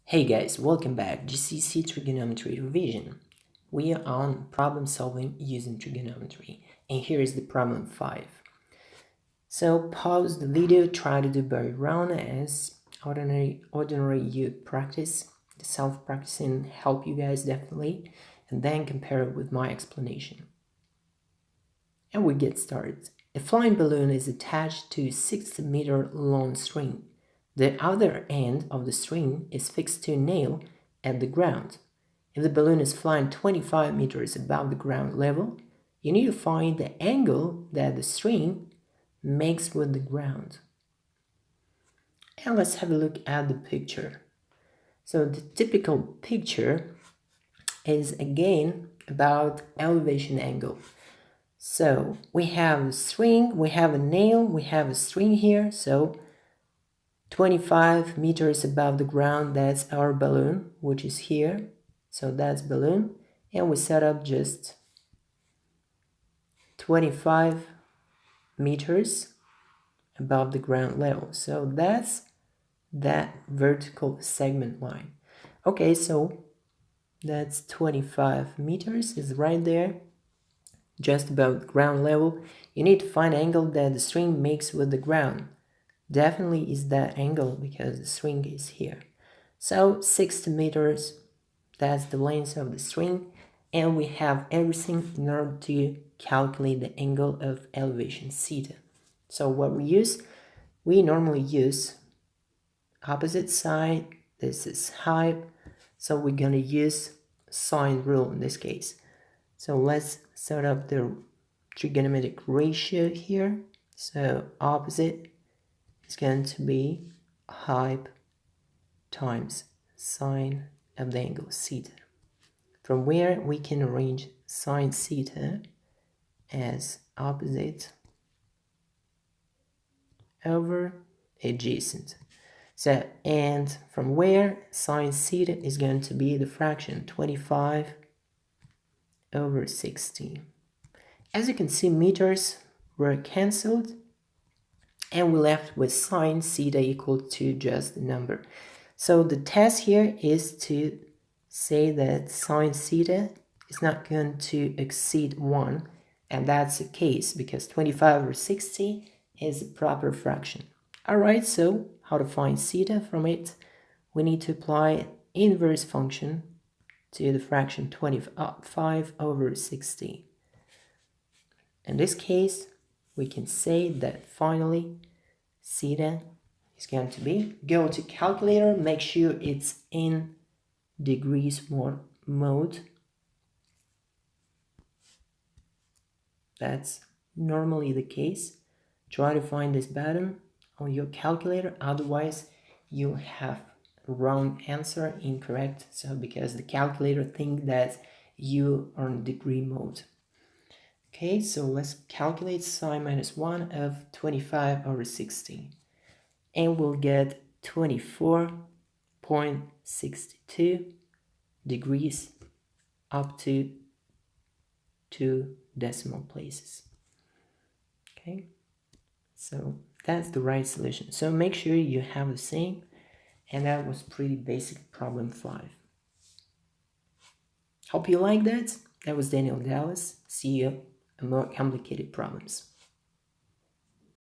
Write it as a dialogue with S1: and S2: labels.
S1: Hey guys, welcome back. GCSE Trigonometry Revision. We are on problem solving using trigonometry, and here is the problem 5. So pause the video, try to do by round as ordinary you practice. The self-practicing help you guys definitely, and then compare it with my explanation. And we get started. A flying balloon is attached to a 60-meter long string. The other end of the string is fixed to a nail at the ground. If the balloon is flying 25 meters above the ground level, you need to find the angle that the string makes with the ground. And let's have a look at the picture. So the typical picture is again about elevation angle. So we have a string, we have a nail, we have a string here. So 25 meters above the ground, that's our balloon, which is here. So that's balloon. And we set up just 25 meters above the ground level. So that's that vertical segment line. Okay, so that's 25 meters is right there, just above the ground level. You need to find the angle that the string makes with the ground. Definitely is that angle because the string is here. So 60 meters, that's the length of the string, and we have everything in order to calculate the angle of elevation theta. So what we normally use opposite side. This is height, so we're gonna use sine rule in this case. So let's set up the trigonometric ratio here. So opposite is going to be height times sine of the angle theta. From where we can arrange sine theta as opposite over adjacent. So, and from where sine theta is going to be the fraction 25 over 60. As you can see, meters were cancelled, and we're left with sine theta equal to just the number. So the test here is to say that sine theta is not going to exceed 1, and that's the case because 25 over 60 is a proper fraction. Alright, so how to find theta from it? We need to apply inverse function to the fraction 25 over 60. In this case, we can say that finally theta is going to be, go to calculator, make sure it's in degrees mode. That's normally the case. Try to find this button on your calculator, otherwise you have wrong answer, incorrect, so because the calculator thinks that you are in degree mode. Okay, so let's calculate sine minus 1 of 25 over 60, and we'll get 24.62 degrees up to 2 decimal places. Okay, so that's the right solution. So make sure you have the same, and that was pretty basic problem 5. Hope you like that. That was Daniel Dallas. See you in more complicated problems.